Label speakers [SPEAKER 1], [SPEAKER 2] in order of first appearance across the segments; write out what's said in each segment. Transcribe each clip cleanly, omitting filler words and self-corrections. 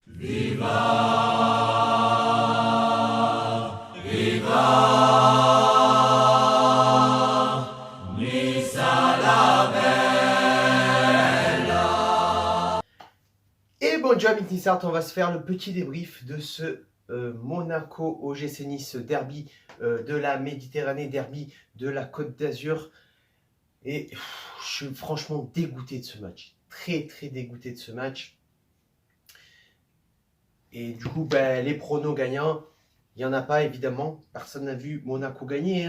[SPEAKER 1] Et bonjour Amit Nissart, on va se faire le petit débrief de ce Monaco OGC Nice derby de la Méditerranée, derby de la Côte d'Azur. Et je suis franchement dégoûté de ce match, très dégoûté de ce match. Et du coup, les pronos gagnants, il n'y en a pas évidemment. Personne n'a vu Monaco gagner.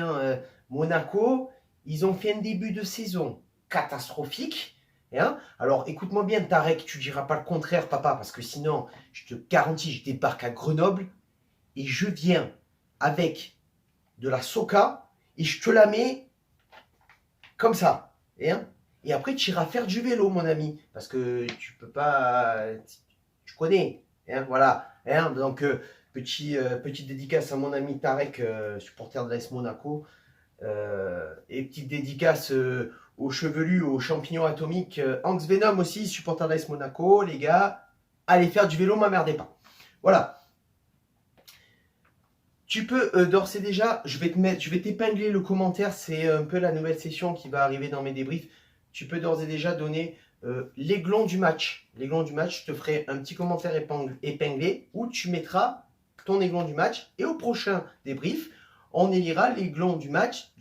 [SPEAKER 1] Monaco, ils ont fait un début de saison catastrophique. Alors écoute-moi bien Tarek, tu diras pas le contraire papa, parce que sinon, je te garantis, je débarque à Grenoble et je viens avec de la soca et je te la mets comme ça. Et après, tu iras faire du vélo, mon ami, parce que tu peux pas... Tu connais. Voilà. Donc, petite dédicace à mon ami Tarek, supporter de l'AS Monaco. Et petite dédicace aux chevelus, aux champignons atomiques. Hanks Venom aussi, supporter de l'AS Monaco. Les gars, allez faire du vélo, m'emmerdez pas. Voilà. Tu peux d'ores et déjà, je vais t'épingler le commentaire, c'est un peu la nouvelle session qui va arriver dans mes débriefs. Tu peux d'ores et déjà donner l'aiglon du match. L'aiglon du match, je te ferai un petit commentaire épinglé où tu mettras ton aiglon du match. Et au prochain débrief, on élira l'aiglon du match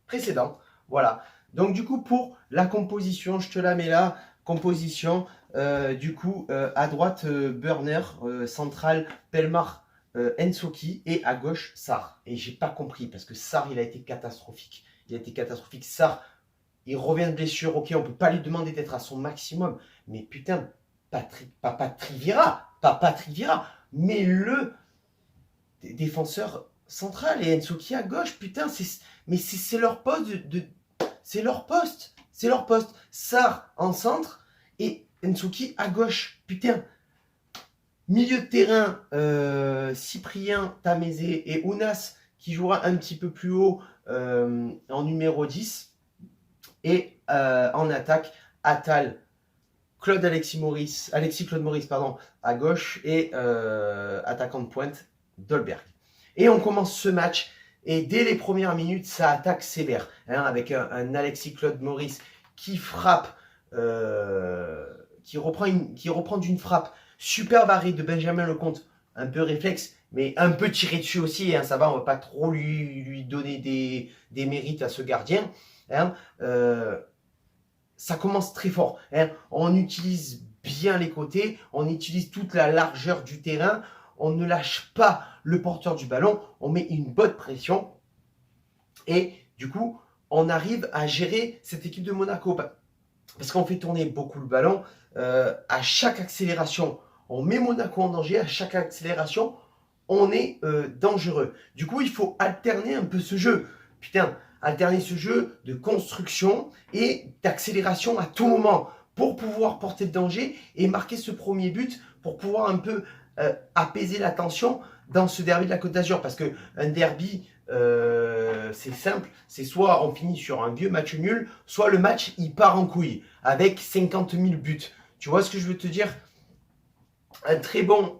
[SPEAKER 1] précédent. Voilà. Donc du coup, pour la composition, je te la mets là. Composition, à droite, Burner, central, Pelmar, Ensoki et à gauche Sarr. Et j'ai pas compris parce que Sarr il a été catastrophique. Sarr, il revient de blessure. Ok, on peut pas lui demander d'être à son maximum. Mais putain, Patrick Vieira, mais le défenseur central et Ensoki à gauche. Putain, c'est leur poste c'est leur poste. Sarr en centre et Ensoki à gauche. Putain. Milieu de terrain, Cyprien Tamézé et Ounas qui jouera un petit peu plus haut en numéro 10. Et en attaque, Attal, Alexis Claude Maurice à gauche et attaquant de pointe, Dolberg. Et on commence ce match et dès les premières minutes, ça attaque sévère. Avec un Alexis Claude Maurice qui frappe, qui reprend d'une frappe. Super barré de Benjamin Lecomte, un peu réflexe, mais un peu tiré dessus aussi. Ça va, on va pas trop lui donner des mérites à ce gardien. Ça commence très fort. On utilise bien les côtés, on utilise toute la largeur du terrain, on ne lâche pas le porteur du ballon, on met une bonne pression. Et du coup, on arrive à gérer cette équipe de Monaco. Parce qu'on fait tourner beaucoup le ballon. À chaque accélération, on met Monaco en danger. À chaque accélération, on est dangereux. Du coup, il faut alterner un peu ce jeu. Alterner ce jeu de construction et d'accélération à tout moment pour pouvoir porter le danger et marquer ce premier but pour pouvoir un peu apaiser la tension dans ce derby de la Côte d'Azur. Parce qu'un derby, c'est simple, c'est soit on finit sur un vieux match nul, soit le match il part en couille avec 50 000 buts. Tu vois ce que je veux te dire? Un très bon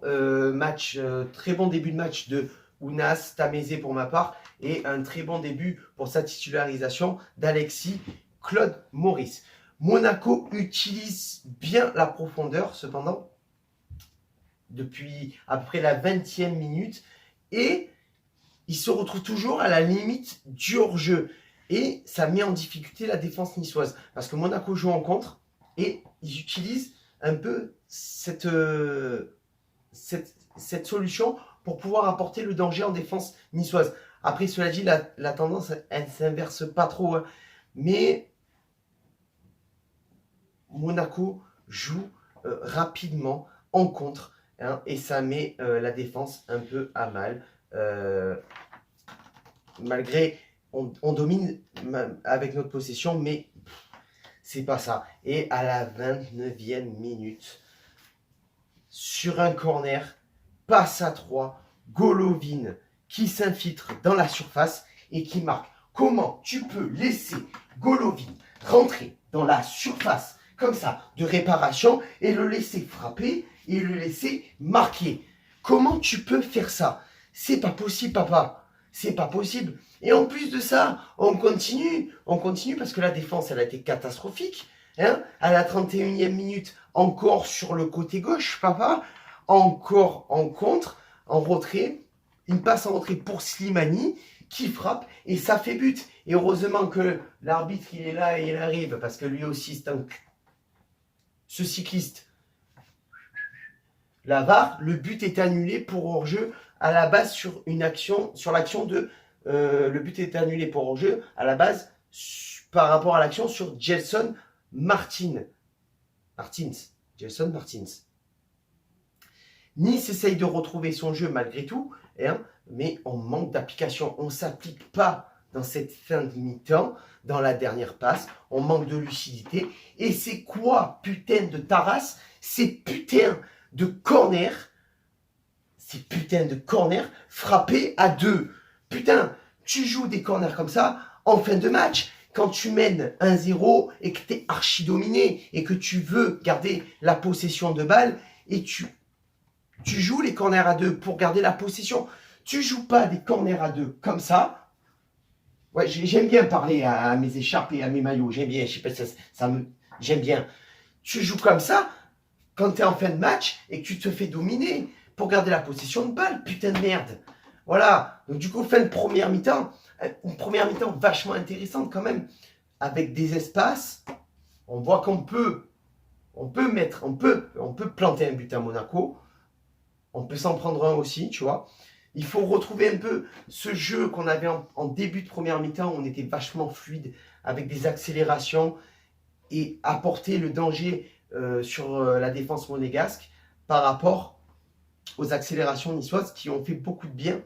[SPEAKER 1] match, très bon début de match de Ounas, Tamézé pour ma part, et un très bon début pour sa titularisation d'Alexis Claude Maurice. Monaco utilise bien la profondeur cependant depuis à peu près la 20e minute et il se retrouve toujours à la limite du hors-jeu. Et ça met en difficulté la défense niçoise. Parce que Monaco joue en contre et ils utilisent un peu cette solution pour pouvoir apporter le danger en défense niçoise. Après, cela dit, la tendance, elle ne s'inverse pas trop. Mais Monaco joue rapidement en contre. Et ça met la défense un peu à mal. Malgré, on domine avec notre possession, mais c'est pas ça. Et à la 29e minute, sur un corner, passe à 3, Golovin qui s'infiltre dans la surface et qui marque. Comment tu peux laisser Golovin rentrer dans la surface comme ça de réparation et le laisser frapper et le laisser marquer. Comment tu peux faire ça? C'est pas possible, papa. C'est pas possible. Et en plus de ça, on continue parce que la défense, elle a été catastrophique. Hein, à la 31e minute, encore sur le côté gauche, papa. Encore en contre, en retrait. Une passe en retrait pour Slimani qui frappe et ça fait but. Et heureusement que l'arbitre, il est là et il arrive parce que lui aussi, c'est ce cycliste. La VAR, le but est annulé pour hors-jeu à la base sur l'action de le but est annulé pour hors-jeu à la base par rapport à l'action sur Gelson Martins. Gelson Martins. Nice essaye de retrouver son jeu malgré tout, hein, mais on manque d'application. On ne s'applique pas dans cette fin de mi-temps, dans la dernière passe. On manque de lucidité. Et c'est quoi, putain de Taras? Ces putains de corner, frappés à deux. Putain, tu joues des corners comme ça en fin de match. Quand tu mènes 1-0 et que tu es archi dominé et que tu veux garder la possession de balle et tu joues les corners à deux pour garder la possession. Tu joues pas des corners à deux comme ça. Ouais, j'aime bien parler à mes écharpes et à mes maillots. J'aime bien, je sais pas, j'aime bien. Tu joues comme ça quand tu es en fin de match et que tu te fais dominer pour garder la possession de balle. Putain de merde. Voilà. Donc du coup, fin de première mi-temps. Une première mi-temps vachement intéressante quand même. Avec des espaces. On voit qu'on peut planter un but à Monaco. On peut s'en prendre un aussi, tu vois. Il faut retrouver un peu ce jeu qu'on avait en début de première mi-temps. Où on était vachement fluide avec des accélérations et apporter le danger sur la défense monégasque par rapport aux accélérations niçoises qui ont fait beaucoup de bien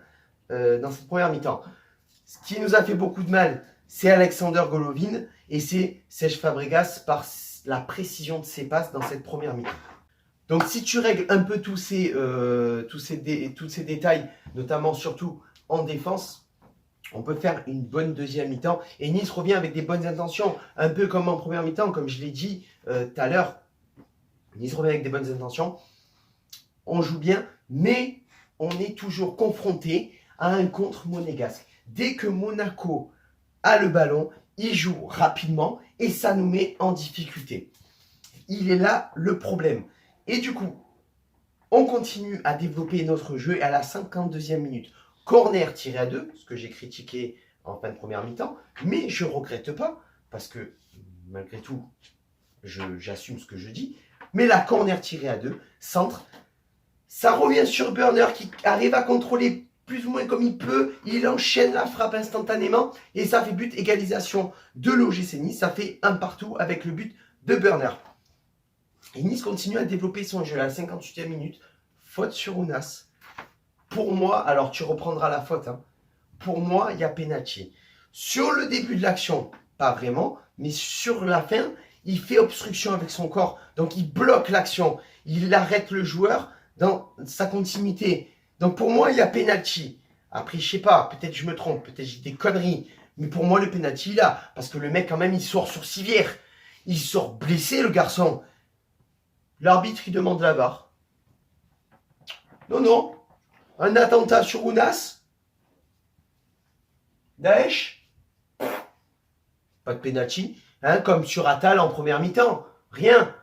[SPEAKER 1] dans cette première mi-temps. Ce qui nous a fait beaucoup de mal, c'est Alexander Golovin et c'est Serge Fabregas par la précision de ses passes dans cette première mi-temps. Donc si tu règles un peu tous ces détails, notamment surtout en défense, on peut faire une bonne deuxième mi-temps. Et Nice revient avec des bonnes intentions, un peu comme en première mi-temps, comme je l'ai dit tout à l'heure. Nice revient avec des bonnes intentions. On joue bien, mais on est toujours confronté à un contre monégasque. Dès que Monaco a le ballon, il joue rapidement et ça nous met en difficulté. Il est là le problème. Et du coup, on continue à développer notre jeu et à la 52e minute, corner tiré à 2, ce que j'ai critiqué en fin de première mi-temps, mais je ne regrette pas, parce que malgré tout, j'assume ce que je dis, mais la corner tirée à 2, centre, ça revient sur Burner qui arrive à contrôler plus ou moins comme il peut, il enchaîne la frappe instantanément et ça fait but, égalisation de l'OGC Nice, ça fait un partout avec le but de Burner. Et Nice continue à développer son jeu à la 58e minute, faute sur Ounas. Pour moi, alors tu reprendras la faute, hein. Pour moi, il y a penalty. Sur le début de l'action, pas vraiment, mais sur la fin, il fait obstruction avec son corps. Donc il bloque l'action, il arrête le joueur dans sa continuité. Donc pour moi, il y a penalty. Après, je sais pas, peut-être je me trompe, peut-être j'ai des conneries. Mais pour moi, le penalty, là, parce que le mec, quand même, il sort sur civière. Il sort blessé, le garçon. L'arbitre, il demande la VAR. Non. Un attentat sur Ounas. Daesh. Pas de penalty. Hein, comme sur Attal en première mi-temps. Rien.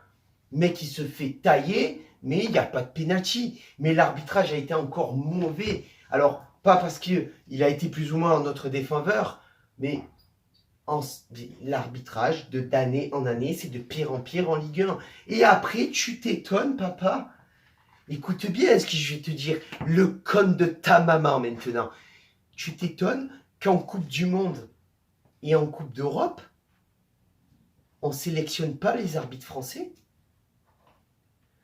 [SPEAKER 1] Mec qui se fait tailler, mais il n'y a pas de penalty. Mais l'arbitrage a été encore mauvais. Alors, pas parce qu'il a été plus ou moins notre défenseur, mais l'arbitrage d'année en année, c'est de pire en pire en Ligue 1. Et après, tu t'étonnes, papa. Écoute bien ce que je vais te dire. Le con de ta maman maintenant. Tu t'étonnes qu'en Coupe du Monde et en Coupe d'Europe, on ne sélectionne pas les arbitres français.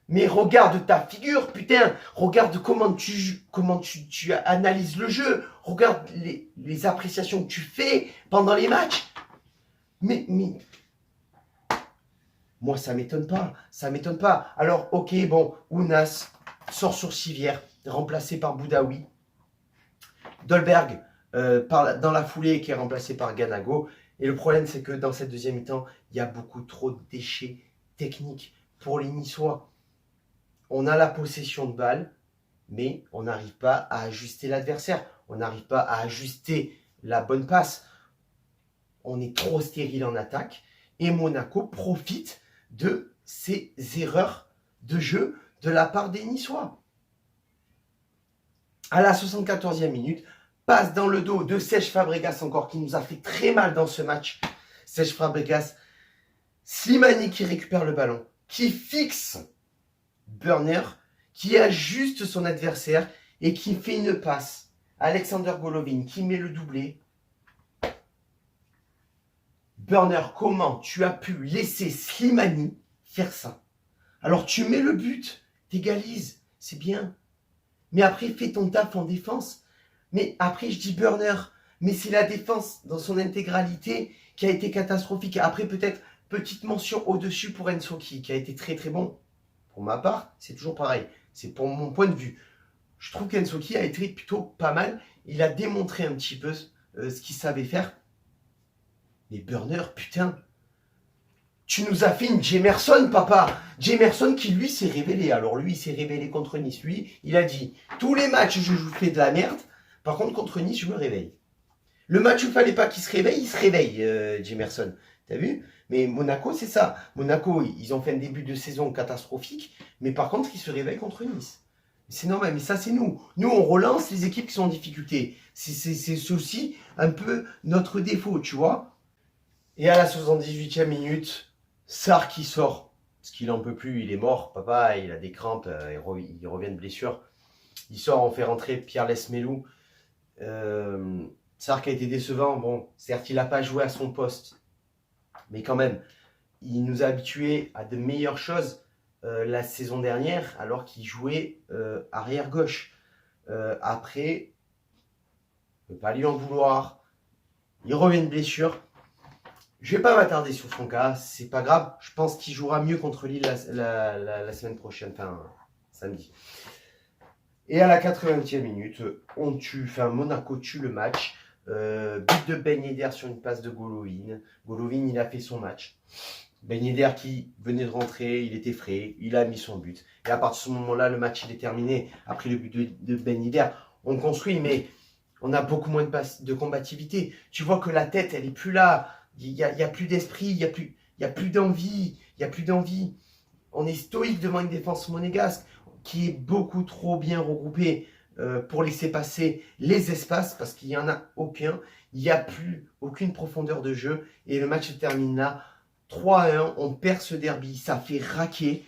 [SPEAKER 1] Mais regarde ta figure, putain. Regarde comment tu analyses le jeu. Regarde les appréciations que tu fais pendant les matchs. Mais moi, ça m'étonne pas. Ça m'étonne pas. Alors, ok, bon, Ounas sort sur civière, remplacé par Boudaoui. Dolberg, dans la foulée, qui est remplacé par Ganago. Et le problème, c'est que dans cette deuxième mi-temps, il y a beaucoup trop de déchets techniques pour les Niçois. on a la possession de balle, mais on n'arrive pas à ajuster l'adversaire. On n'arrive pas à ajuster la bonne passe. On est trop stérile en attaque. Et Monaco profite de ces erreurs de jeu de la part des Niçois. À la 74e minute, passe dans le dos de Cesc Fabregas encore, qui nous a fait très mal dans ce match. Cesc Fabregas, Slimani qui récupère le ballon, qui fixe Burner, qui ajuste son adversaire et qui fait une passe. Alexander Golovin qui met le doublé. Burner, comment tu as pu laisser Slimani faire ça? Alors tu mets le but, t'égalises, c'est bien. Mais après, fais ton taf en défense. Mais après, je dis Burner, mais c'est la défense dans son intégralité qui a été catastrophique. Après, peut-être, petite mention au-dessus pour Ensoki, qui a été très très bon. Pour ma part, c'est toujours pareil. C'est pour mon point de vue. Je trouve qu'Ensoki a été plutôt pas mal. Il a démontré un petit peu ce qu'il savait faire. Mais Burner, putain, tu nous as fait une Jemerson, papa. Jemerson qui, lui, s'est révélé. Alors, lui, il s'est révélé contre Nice. Lui, il a dit, tous les matchs, je fais de la merde. Par contre, contre Nice, je me réveille. Le match où il ne fallait pas qu'il se réveille, Jemerson. T'as vu? Mais Monaco, c'est ça. Monaco, ils ont fait un début de saison catastrophique. Mais par contre, ils se réveillent contre Nice. C'est normal, mais ça, c'est nous. Nous, on relance les équipes qui sont en difficulté. C'est aussi un peu notre défaut, tu vois. Et à la 78e minute, Sarr qui sort, parce qu'il n'en peut plus, il est mort, papa, il a des crampes, il revient de blessure. Il sort, on fait rentrer Pierre Lesmelou. Sarr qui a été décevant, bon, certes, il n'a pas joué à son poste, mais quand même, il nous a habitués à de meilleures choses la saison dernière, alors qu'il jouait arrière gauche. Après, on ne peut pas lui en vouloir, il revient de blessure. Je ne vais pas m'attarder sur son cas, c'est pas grave. Je pense qu'il jouera mieux contre Lille la semaine prochaine, enfin samedi. Et à la 80e minute, Monaco tue le match. But de Ben Yedder sur une passe de Golovin. Golovin, il a fait son match. Ben Yedder qui venait de rentrer, il était frais, il a mis son but. Et à partir de ce moment-là, le match il est terminé. Après le but de Ben Yedder, on construit, mais on a beaucoup moins de combativité. Tu vois que la tête, elle est plus là. Il n'y a plus d'esprit, il n'y a plus d'envie, On est stoïque devant une défense monégasque qui est beaucoup trop bien regroupée pour laisser passer les espaces parce qu'il n'y en a aucun. Il n'y a plus aucune profondeur de jeu et le match se termine là. 3-1, on perd ce derby, ça fait raquer.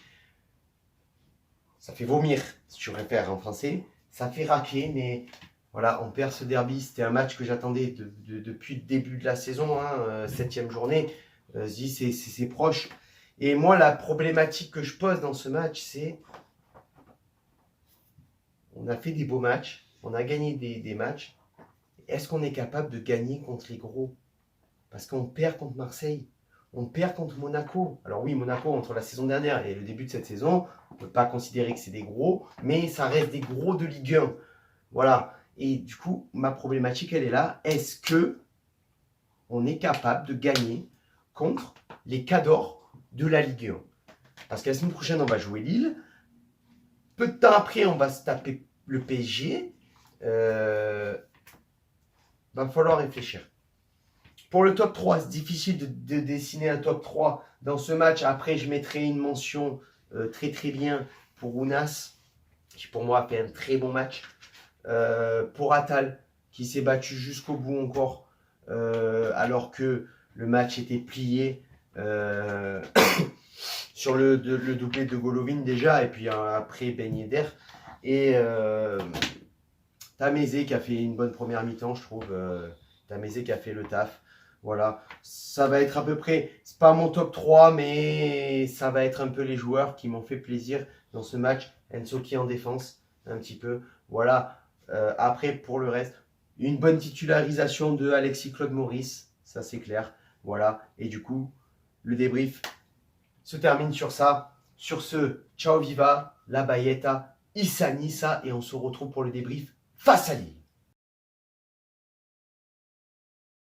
[SPEAKER 1] Ça fait vomir, si tu préfères en français. Ça fait raquer, mais... Voilà, on perd ce derby. C'était un match que j'attendais depuis le début de la saison, 7e journée. C'est proche. Et moi, la problématique que je pose dans ce match, c'est... On a fait des beaux matchs. On a gagné des matchs. Est-ce qu'on est capable de gagner contre les gros? Parce qu'on perd contre Marseille. On perd contre Monaco. Alors oui, Monaco, entre la saison dernière et le début de cette saison, on ne peut pas considérer que c'est des gros, mais ça reste des gros de Ligue 1. Voilà. Et du coup, ma problématique, elle est là. Est-ce que on est capable de gagner contre les cadors de la Ligue 1? Parce que la semaine prochaine, on va jouer Lille. Peu de temps après, on va se taper le PSG. Va falloir réfléchir. Pour le top 3, c'est difficile de dessiner un top 3 dans ce match. Après, je mettrai une mention très très bien pour Ounas, qui pour moi a fait un très bon match. Pour Attal qui s'est battu jusqu'au bout encore alors que le match était plié sur le doublé de Golovin déjà et puis après Ben Yedder et Tamézé qui a fait une bonne première mi-temps je trouve. Tamézé qui a fait le taf. Voilà, ça va être à peu près, c'est pas mon top 3 mais ça va être un peu les joueurs qui m'ont fait plaisir dans ce match. Ensoki en défense un petit peu, voilà. Après, pour le reste, une bonne titularisation de Alexis Claude Maurice, ça c'est clair. Voilà, et du coup, le débrief se termine sur ça. Sur ce, ciao viva, la Bayeta, Issa Nissa, et on se retrouve pour le débrief face à Lille.